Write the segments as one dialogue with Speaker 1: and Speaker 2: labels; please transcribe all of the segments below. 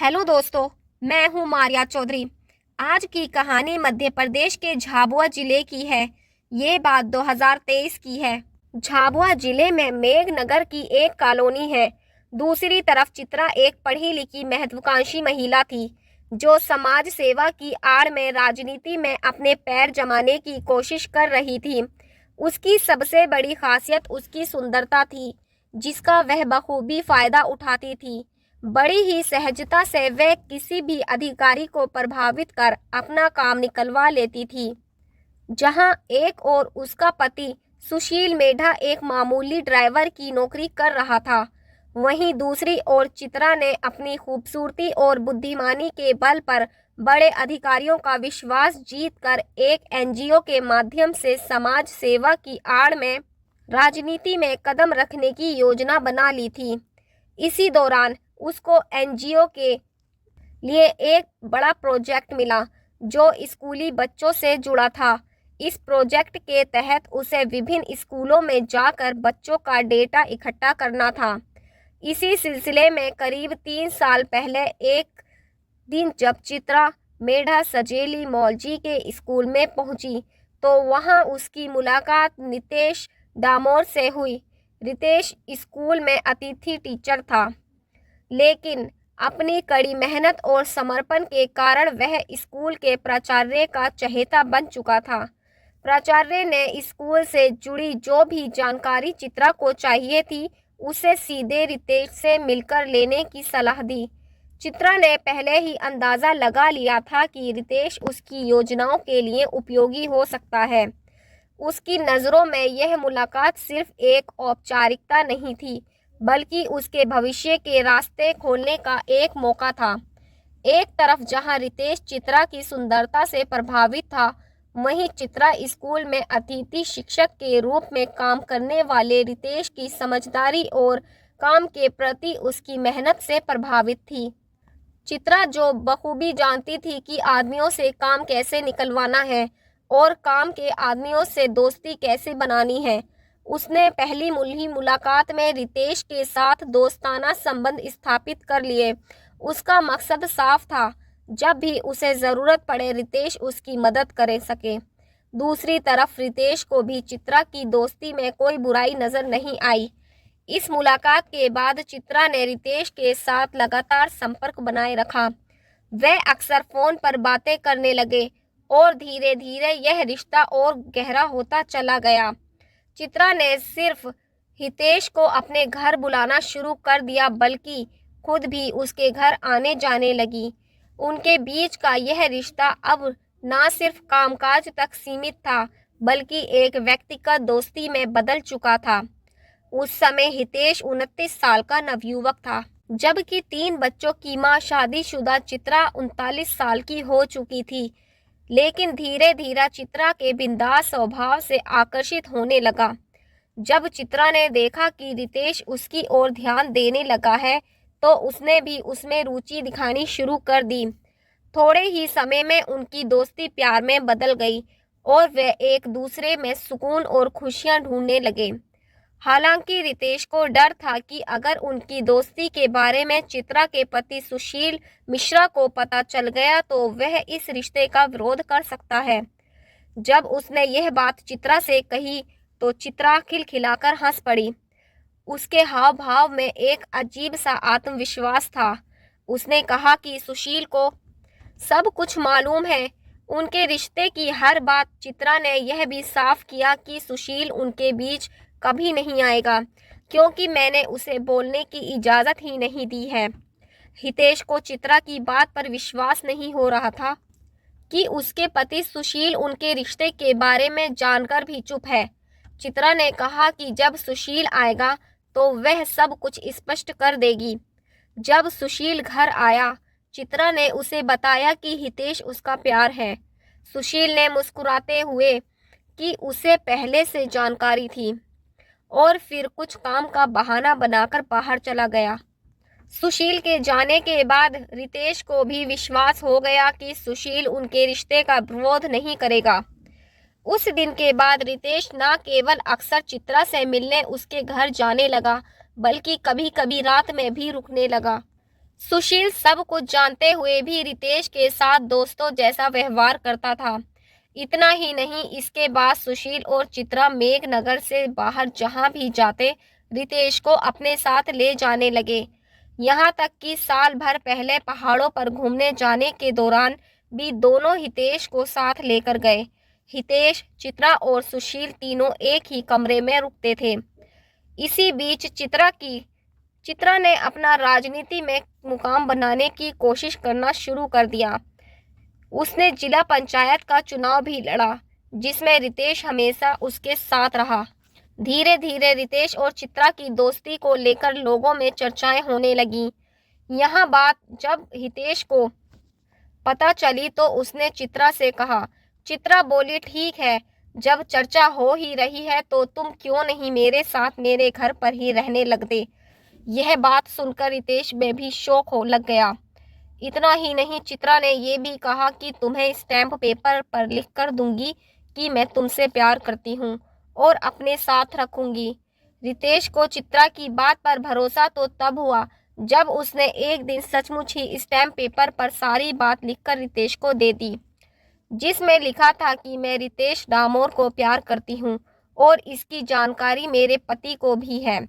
Speaker 1: Hello दोस्तों, मैं हूं मारिया चौधरी। आज की कहानी मध्य प्रदेश के झाबुआ जिले की है। ये बात 2023 की है। झाबुआ जिले में मेघनगर की एक कॉलोनी है। दूसरी तरफ चित्रा एक पढ़ी लिखी महत्वाकांक्षी महिला थी जो समाज सेवा की आड़ में राजनीति में अपने पैर जमाने की कोशिश कर रही थी। उसकी सबसे बड़ी खासियत उसकी सुंदरता थी, जिसका वह बखूबी फायदा उठाती थी। बड़ी ही सहजता से वह किसी भी अधिकारी को प्रभावित कर अपना काम निकलवा लेती थी। जहां एक और उसका पति सुशील मेढ़ा एक मामूली ड्राइवर की नौकरी कर रहा था, वहीं दूसरी ओर चित्रा ने अपनी खूबसूरती और बुद्धिमानी के बल पर बड़े अधिकारियों का विश्वास जीतकर एक एनजीओ के माध्यम से समाज सेवा की आड़ में राजनीति में कदम रखने की योजना बना ली थी। इसी दौरान उसको एनजीओ के लिए एक बड़ा प्रोजेक्ट मिला जो स्कूली बच्चों से जुड़ा था। इस प्रोजेक्ट के तहत उसे विभिन्न स्कूलों में जाकर बच्चों का डेटा इकट्ठा करना था। इसी सिलसिले में करीब 3 साल पहले एक दिन जब चित्रा मेढ़ा सजेली मौलजी के स्कूल में पहुंची तो वहां उसकी मुलाकात रितेश डामोर से हुई। रितेश स्कूल में अतिथि टीचर था, लेकिन अपनी कड़ी मेहनत और समर्पण के कारण वह स्कूल के प्राचार्य का चहेता बन चुका था। प्राचार्य ने स्कूल से जुड़ी जो भी जानकारी चित्रा को चाहिए थी, उसे सीधे रितेश से मिलकर लेने की सलाह दी। चित्रा ने पहले ही अंदाजा लगा लिया था कि रितेश उसकी योजनाओं के लिए उपयोगी हो सकता है। उसकी नज़रों में यह मुलाकात सिर्फ एक औपचारिकता नहीं थी, बल्कि उसके भविष्य के रास्ते खोलने का एक मौका था। एक तरफ जहां रितेश चित्रा की सुंदरता से प्रभावित था, वहीं चित्रा स्कूल में अतिथि शिक्षक के रूप में काम करने वाले रितेश की समझदारी और काम के प्रति उसकी मेहनत से प्रभावित थी। चित्रा जो बखूबी जानती थी कि आदमियों से काम कैसे निकलवाना है और काम के आदमियों से दोस्ती कैसे बनानी है, उसने पहली मुलाकात में रितेश के साथ दोस्ताना संबंध स्थापित कर लिए। उसका मकसद साफ था, जब भी उसे ज़रूरत पड़े रितेश उसकी मदद कर सके। दूसरी तरफ रितेश को भी चित्रा की दोस्ती में कोई बुराई नज़र नहीं आई। इस मुलाकात के बाद चित्रा ने रितेश के साथ लगातार संपर्क बनाए रखा। वे अक्सर फ़ोन पर बातें करने लगे और धीरे धीरे यह रिश्ता और गहरा होता चला गया। चित्रा ने सिर्फ हितेश को अपने घर बुलाना शुरू कर दिया, बल्कि खुद भी उसके घर आने जाने लगी। उनके बीच का यह रिश्ता अब ना सिर्फ कामकाज तक सीमित था, बल्कि एक व्यक्तिगत दोस्ती में बदल चुका था। उस समय हितेश 29 साल का नवयुवक था, जबकि 3 बच्चों की मां शादीशुदा चित्रा 39 साल की हो चुकी थी। लेकिन धीरे धीरे चित्रा के बिंदास स्वभाव से आकर्षित होने लगा। जब चित्रा ने देखा कि रितेश उसकी ओर ध्यान देने लगा है, तो उसने भी उसमें रुचि दिखानी शुरू कर दी। थोड़े ही समय में उनकी दोस्ती प्यार में बदल गई और वे एक दूसरे में सुकून और खुशियां ढूंढने लगे। हालांकि रितेश को डर था कि अगर उनकी दोस्ती के बारे में चित्रा के पति सुशील मिश्रा को पता चल गया तो वह इस रिश्ते का विरोध कर सकता है। जब उसने यह बात चित्रा से कही तो चित्रा खिलखिलाकर हंस पड़ी। उसके हाव भाव में एक अजीब सा आत्मविश्वास था। उसने कहा कि सुशील को सब कुछ मालूम है, उनके रिश्ते की हर बात। चित्रा ने यह भी साफ किया कि सुशील उनके बीच कभी नहीं आएगा, क्योंकि मैंने उसे बोलने की इजाज़त ही नहीं दी है। हितेश को चित्रा की बात पर विश्वास नहीं हो रहा था कि उसके पति सुशील उनके रिश्ते के बारे में जानकर भी चुप है। चित्रा ने कहा कि जब सुशील आएगा तो वह सब कुछ स्पष्ट कर देगी। जब सुशील घर आया, चित्रा ने उसे बताया कि हितेश उसका प्यार है। सुशील ने मुस्कुराते हुए कि उसे पहले से जानकारी थी और फिर कुछ काम का बहाना बनाकर बाहर चला गया। सुशील के जाने के बाद रितेश को भी विश्वास हो गया कि सुशील उनके रिश्ते का विरोध नहीं करेगा। उस दिन के बाद रितेश न केवल अक्सर चित्रा से मिलने उसके घर जाने लगा, बल्कि कभी कभी रात में भी रुकने लगा। सुशील सब कुछ जानते हुए भी रितेश के साथ दोस्तों जैसा व्यवहार करता था। इतना ही नहीं, इसके बाद सुशील और चित्रा मेघनगर से बाहर जहां भी जाते रितेश को अपने साथ ले जाने लगे। यहाँ तक कि साल भर पहले पहाड़ों पर घूमने जाने के दौरान भी दोनों हितेश को साथ लेकर गए। हितेश, चित्रा और सुशील तीनों एक ही कमरे में रुकते थे। इसी बीच चित्रा ने अपना राजनीति में मुकाम बनाने की कोशिश करना शुरू कर दिया। उसने जिला पंचायत का चुनाव भी लड़ा, जिसमें रितेश हमेशा उसके साथ रहा। धीरे धीरे रितेश और चित्रा की दोस्ती को लेकर लोगों में चर्चाएं होने लगीं। यह बात जब हितेश को पता चली तो उसने चित्रा से कहा। चित्रा बोली, ठीक है, जब चर्चा हो ही रही है तो तुम क्यों नहीं मेरे साथ मेरे घर पर ही रहने लगते। यह बात सुनकर रितेश में भी शौक हो लग गया। इतना ही नहीं, चित्रा ने यह भी कहा कि तुम्हें स्टैंप पेपर पर लिख कर दूंगी कि मैं तुमसे प्यार करती हूँ और अपने साथ रखूंगी। रितेश को चित्रा की बात पर भरोसा तो तब हुआ जब उसने एक दिन सचमुच ही स्टैंप पेपर पर सारी बात लिखकर रितेश को दे दी, जिसमें लिखा था कि मैं रितेश डामोर को प्यार करती हूँ और इसकी जानकारी मेरे पति को भी है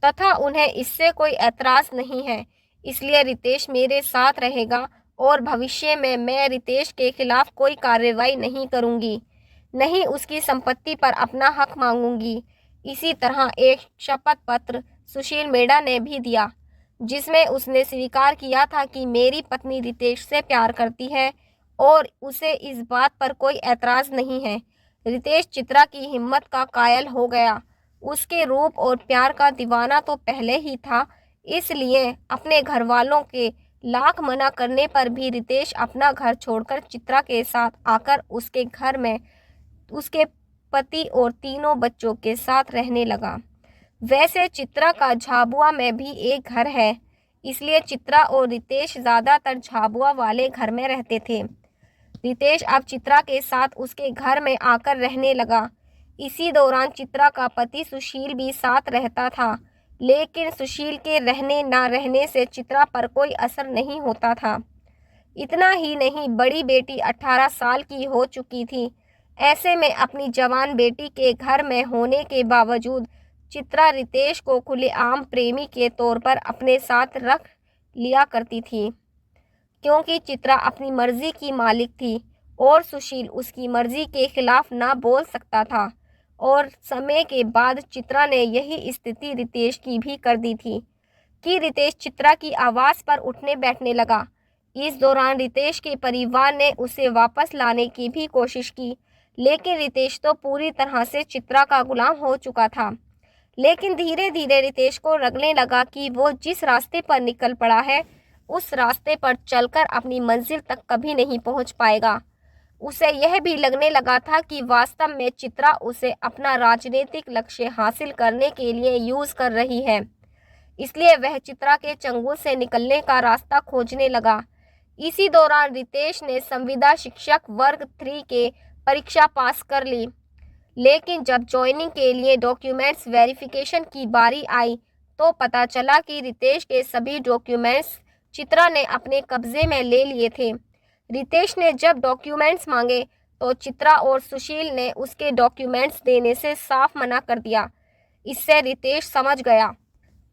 Speaker 1: तथा उन्हें इससे कोई ऐतराज नहीं है। इसलिए रितेश मेरे साथ रहेगा और भविष्य में मैं रितेश के खिलाफ कोई कार्रवाई नहीं करूंगी, नहीं उसकी संपत्ति पर अपना हक मांगूंगी। इसी तरह एक शपथ पत्र सुशील मेड़ा ने भी दिया, जिसमें उसने स्वीकार किया था कि मेरी पत्नी रितेश से प्यार करती है और उसे इस बात पर कोई ऐतराज नहीं है। रितेश चित्रा की हिम्मत का कायल हो गया। उसके रूप और प्यार का दीवाना तो पहले ही था, इसलिए अपने घर वालों के लाख मना करने पर भी रितेश अपना घर छोड़कर चित्रा के साथ आकर उसके घर में उसके पति और तीनों बच्चों के साथ रहने लगा। वैसे चित्रा का झाबुआ में भी एक घर है, इसलिए चित्रा और रितेश ज़्यादातर झाबुआ वाले घर में रहते थे। रितेश अब चित्रा के साथ उसके घर में आकर रहने लगा। इसी दौरान चित्रा का पति सुशील भी साथ रहता था, लेकिन सुशील के रहने ना रहने से चित्रा पर कोई असर नहीं होता था। इतना ही नहीं, बड़ी बेटी 18 साल की हो चुकी थी। ऐसे में अपनी जवान बेटी के घर में होने के बावजूद चित्रा रितेश को खुलेआम प्रेमी के तौर पर अपने साथ रख लिया करती थी, क्योंकि चित्रा अपनी मर्जी की मालिक थी और सुशील उसकी मर्जी के खिलाफ ना बोल सकता था। और समय के बाद चित्रा ने यही स्थिति रितेश की भी कर दी थी कि रितेश चित्रा की आवाज़ पर उठने बैठने लगा। इस दौरान रितेश के परिवार ने उसे वापस लाने की भी कोशिश की, लेकिन रितेश तो पूरी तरह से चित्रा का गुलाम हो चुका था। लेकिन धीरे धीरे रितेश को लगने लगा कि वो जिस रास्ते पर निकल पड़ा है, उस रास्ते पर चलकर अपनी मंजिल तक कभी नहीं पहुंच पाएगा। उसे यह भी लगने लगा था कि वास्तव में चित्रा उसे अपना राजनीतिक लक्ष्य हासिल करने के लिए यूज़ कर रही है। इसलिए वह चित्रा के चंगुल से निकलने का रास्ता खोजने लगा। इसी दौरान रितेश ने संविदा शिक्षक वर्ग 3 के परीक्षा पास कर ली, लेकिन जब ज्वाइनिंग के लिए डॉक्यूमेंट्स वेरिफिकेशन की बारी आई तो पता चला कि रितेश के सभी डॉक्यूमेंट्स चित्रा ने अपने कब्जे में ले लिए थे। रितेश ने जब डॉक्यूमेंट्स मांगे तो चित्रा और सुशील ने उसके डॉक्यूमेंट्स देने से साफ मना कर दिया। इससे रितेश समझ गया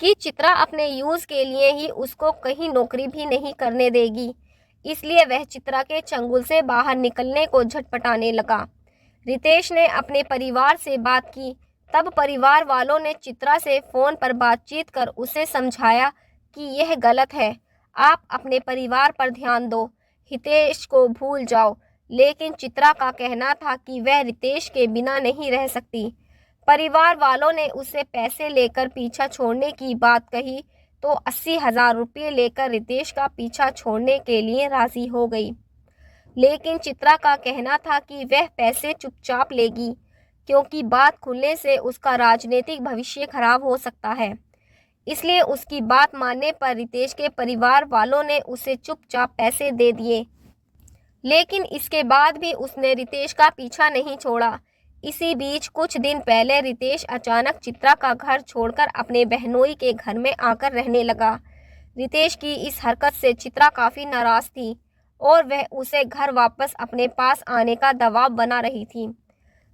Speaker 1: कि चित्रा अपने यूज़ के लिए ही उसको कहीं नौकरी भी नहीं करने देगी, इसलिए वह चित्रा के चंगुल से बाहर निकलने को झटपटाने लगा। रितेश ने अपने परिवार से बात की, तब परिवार वालों ने चित्रा से फ़ोन पर बातचीत कर उसे समझाया कि यह गलत है, आप अपने परिवार पर ध्यान दो, हितेश को भूल जाओ। लेकिन चित्रा का कहना था कि वह रितेश के बिना नहीं रह सकती। परिवार वालों ने उसे पैसे लेकर पीछा छोड़ने की बात कही तो 80,000 रुपये लेकर रितेश का पीछा छोड़ने के लिए राजी हो गई। लेकिन चित्रा का कहना था कि वह पैसे चुपचाप लेगी, क्योंकि बात खुलने से उसका राजनीतिक भविष्य खराब हो सकता है। इसलिए उसकी बात मानने पर रितेश के परिवार वालों ने उसे चुपचाप पैसे दे दिए। लेकिन इसके बाद भी उसने रितेश का पीछा नहीं छोड़ा। इसी बीच कुछ दिन पहले रितेश अचानक चित्रा का घर छोड़कर अपने बहनोई के घर में आकर रहने लगा। रितेश की इस हरकत से चित्रा काफ़ी नाराज़ थी और वह उसे घर वापस अपने पास आने का दबाव बना रही थी।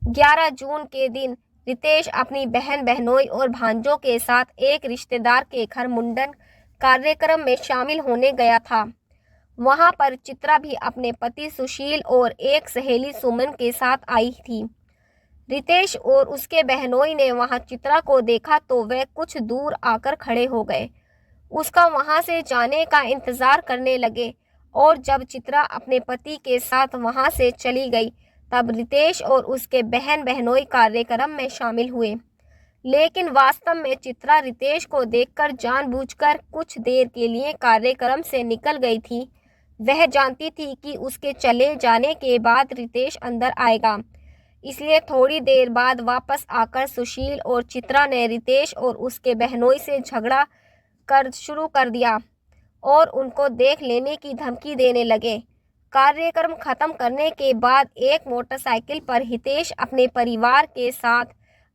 Speaker 1: 11 जून के दिन रितेश अपनी बहन बहनोई और भांजों के साथ एक रिश्तेदार के घर मुंडन कार्यक्रम में शामिल होने गया था। वहां पर चित्रा भी अपने पति सुशील और एक सहेली सुमन के साथ आई थी। रितेश और उसके बहनोई ने वहां चित्रा को देखा तो वे कुछ दूर आकर खड़े हो गए। उसका वहां से जाने का इंतजार करने लगे और जब चित्रा अपने पति के साथ वहां से चली गई तब रितेश और उसके बहन बहनोई कार्यक्रम में शामिल हुए। लेकिन वास्तव में चित्रा रितेश को देखकर जानबूझकर कुछ देर के लिए कार्यक्रम से निकल गई थी। वह जानती थी कि उसके चले जाने के बाद रितेश अंदर आएगा, इसलिए थोड़ी देर बाद वापस आकर सुशील और चित्रा ने रितेश और उसके बहनोई से झगड़ा कर शुरू कर दिया और उनको देख लेने की धमकी देने लगे। कार्यक्रम खत्म करने के बाद एक मोटरसाइकिल पर हितेश अपने परिवार के साथ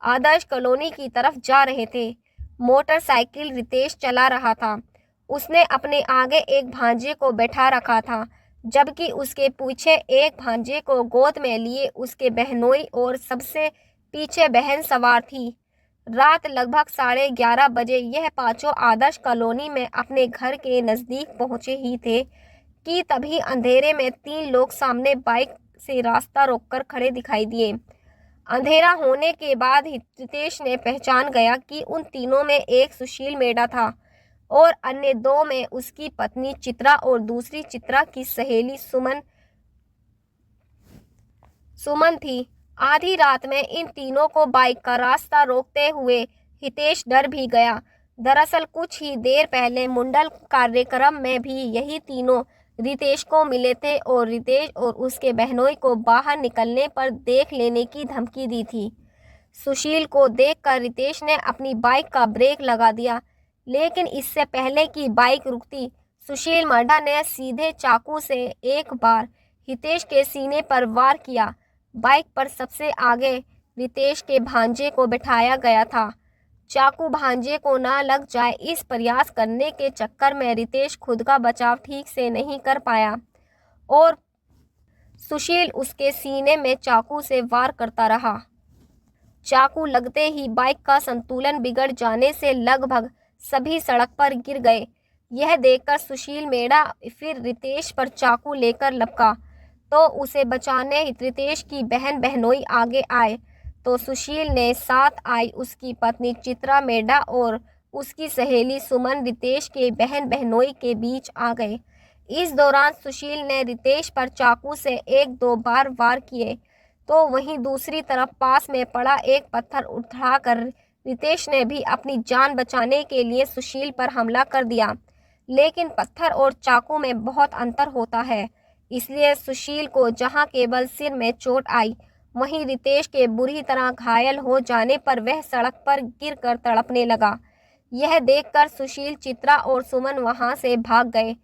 Speaker 1: आदर्श कॉलोनी की तरफ जा रहे थे। मोटरसाइकिल रितेश चला रहा था। उसने अपने आगे एक भांजे को बैठा रखा था, जबकि उसके पीछे एक भांजे को गोद में लिए उसके बहनोई और सबसे पीछे बहन सवार थी। रात लगभग 11:30 बजे यह पांचों आदर्श कॉलोनी में अपने घर के नज़दीक पहुंचे ही थे कि तभी अंधेरे में 3 लोग सामने बाइक से रास्ता रोककर खड़े दिखाई दिए। अंधेरा होने के बाद रितेश ने पहचान गया कि उन तीनों में एक सुशील मेड़ा था और अन्य 2 में उसकी पत्नी चित्रा और दूसरी चित्रा की सहेली सुमन थी। आधी रात में इन तीनों को बाइक का रास्ता रोकते हुए हितेश डर भी गया। दरअसल कुछ ही देर पहले मुंडन कार्यक्रम में भी यही तीनों रितेश को मिले थे और रितेश और उसके बहनोई को बाहर निकलने पर देख लेने की धमकी दी थी। सुशील को देखकर रितेश ने अपनी बाइक का ब्रेक लगा दिया, लेकिन इससे पहले कि बाइक रुकती, सुशील मर्डा ने सीधे चाकू से एक बार हितेश के सीने पर वार किया। बाइक पर सबसे आगे रितेश के भांजे को बिठाया गया था। चाकू भांजे को ना लग जाए इस प्रयास करने के चक्कर में रितेश खुद का बचाव ठीक से नहीं कर पाया और सुशील उसके सीने में चाकू से वार करता रहा। चाकू लगते ही बाइक का संतुलन बिगड़ जाने से लगभग सभी सड़क पर गिर गए। यह देखकर सुशील मेड़ा फिर रितेश पर चाकू लेकर लपका तो उसे बचाने रितेश की बहन बहनोई आगे आए तो सुशील ने साथ आई उसकी पत्नी चित्रा मेड़ा और उसकी सहेली सुमन रितेश के बहन बहनोई के बीच आ गए। इस दौरान सुशील ने रितेश पर चाकू से 1-2 बार वार किए तो वहीं दूसरी तरफ पास में पड़ा एक पत्थर उठाकर रितेश ने भी अपनी जान बचाने के लिए सुशील पर हमला कर दिया। लेकिन पत्थर और चाकू में बहुत अंतर होता है, इसलिए सुशील को जहां केवल सिर में चोट आई, वहीं रितेश के बुरी तरह घायल हो जाने पर वह सड़क पर गिरकर तड़पने लगा। यह देखकर सुशील, चित्रा और सुमन वहां से भाग गए।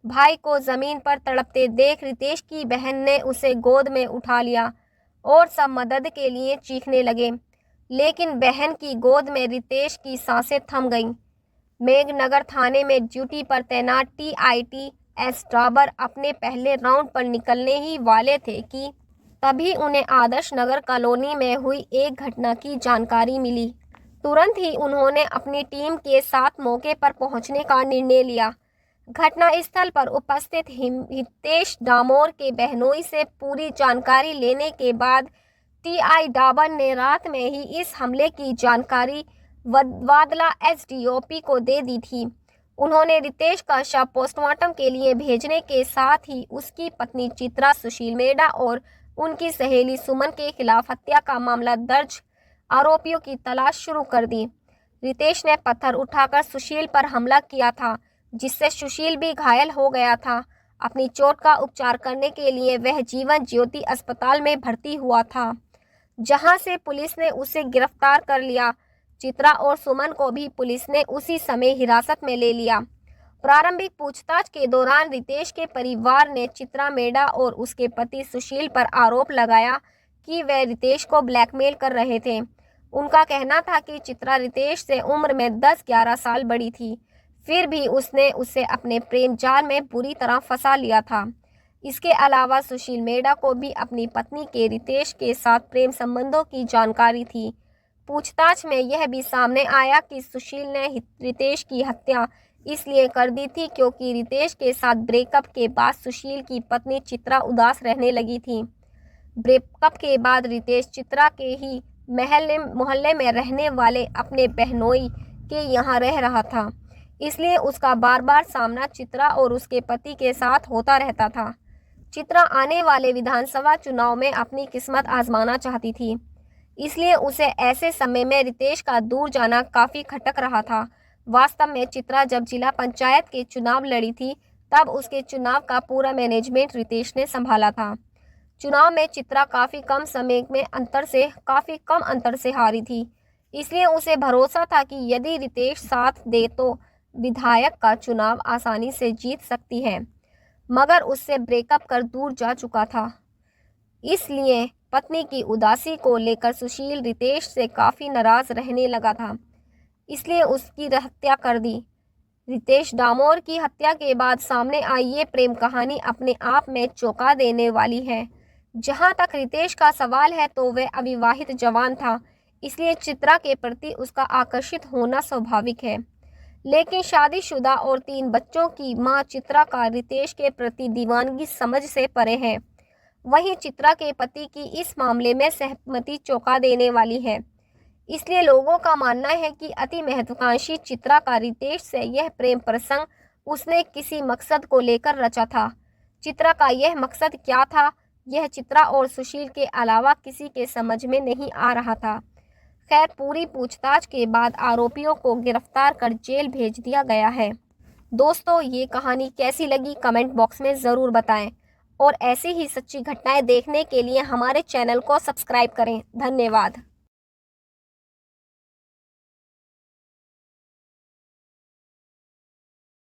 Speaker 1: भाई को जमीन पर तड़पते देख रितेश की बहन ने उसे गोद में उठा लिया और सब मदद के लिए चीखने लगे, लेकिन बहन की गोद में रितेश की सांसें थम गईं। मेघनगर थाने में ड्यूटी पर तैनात TITS ड्राइवर अपने पहले राउंड पर निकलने ही वाले थे कि तभी उन्हें आदर्श नगर कॉलोनी में हुई एक घटना की जानकारी मिली। तुरंत ही उन्होंने अपनी टीम के साथ मौके पर पहुंचने का निर्णय लिया। घटना स्थल पर उपस्थित हितेश डामोर के बहनोई से पूरी जानकारी लेने के बाद TI डाबर ने रात में ही इस हमले की जानकारी वादला SDOP को दे दी थी। उन्होंने रितेश का शव पोस्टमार्टम के लिए भेजने के साथ ही उसकी पत्नी चित्रा, सुशील मेड़ा और उनकी सहेली सुमन के खिलाफ हत्या का मामला दर्ज आरोपियों की तलाश शुरू कर दी। रितेश ने पत्थर उठाकर सुशील पर हमला किया था, जिससे सुशील भी घायल हो गया था। अपनी चोट का उपचार करने के लिए वह जीवन ज्योति अस्पताल में भर्ती हुआ था, जहां से पुलिस ने उसे गिरफ्तार कर लिया। चित्रा और सुमन को भी पुलिस ने उसी समय हिरासत में ले लिया। प्रारंभिक पूछताछ के दौरान रितेश के परिवार ने चित्रा मेड़ा और उसके पति सुशील पर आरोप लगाया कि वे रितेश को ब्लैकमेल कर रहे थे। उनका कहना था कि चित्रा रितेश से उम्र में 10-11 साल बड़ी थी। फिर भी उसने उसे अपने प्रेम जाल में बुरी तरह फंसा लिया था। इसके अलावा सुशील मेड़ा को भी अपनी पत्नी के रितेश के साथ प्रेम संबंधों की जानकारी थी। पूछताछ में यह भी सामने आया कि सुशील ने रितेश की हत्या इसलिए कर दी थी क्योंकि रितेश के साथ ब्रेकअप के बाद सुशील की पत्नी चित्रा उदास रहने लगी थी। ब्रेकअप के बाद रितेश चित्रा के ही मोहल्ले में रहने वाले अपने बहनोई के यहाँ रह रहा था, इसलिए उसका बार बार सामना चित्रा और उसके पति के साथ होता रहता था। चित्रा आने वाले विधानसभा चुनाव में अपनी किस्मत आजमाना चाहती थी, इसलिए उसे ऐसे समय में रितेश का दूर जाना काफ़ी खटक रहा था। वास्तव में चित्रा जब जिला पंचायत के चुनाव लड़ी थी तब उसके चुनाव का पूरा मैनेजमेंट रितेश ने संभाला था। चुनाव में चित्रा काफ़ी कम अंतर से हारी थी, इसलिए उसे भरोसा था कि यदि रितेश साथ दे तो विधायक का चुनाव आसानी से जीत सकती है, मगर उससे ब्रेकअप कर दूर जा चुका था। इसलिए पत्नी की उदासी को लेकर सुशील रितेश से काफ़ी नाराज़ रहने लगा था, इसलिए उसकी हत्या कर दी। रितेश डामोर की हत्या के बाद सामने आई ये प्रेम कहानी अपने आप में चौंका देने वाली है। जहां तक रितेश का सवाल है तो वह अविवाहित जवान था, इसलिए चित्रा के प्रति उसका आकर्षित होना स्वाभाविक है। लेकिन शादीशुदा और 3 बच्चों की मां चित्रा का रितेश के प्रति दीवानगी समझ से परे है। वहीं चित्रा के पति की इस मामले में सहमति चौंका देने वाली है। इसलिए लोगों का मानना है कि अति महत्वाकांक्षी चित्रा का रितेश से यह प्रेम प्रसंग उसने किसी मकसद को लेकर रचा था। चित्रा का यह मकसद क्या था, यह चित्रा और सुशील के अलावा किसी के समझ में नहीं आ रहा था। खैर, पूरी पूछताछ के बाद आरोपियों को गिरफ्तार कर जेल भेज दिया गया है। दोस्तों, ये कहानी कैसी लगी कमेंट बॉक्स में ज़रूर बताएं और ऐसी ही सच्ची घटनाएं देखने के लिए हमारे चैनल को सब्सक्राइब करें। धन्यवाद।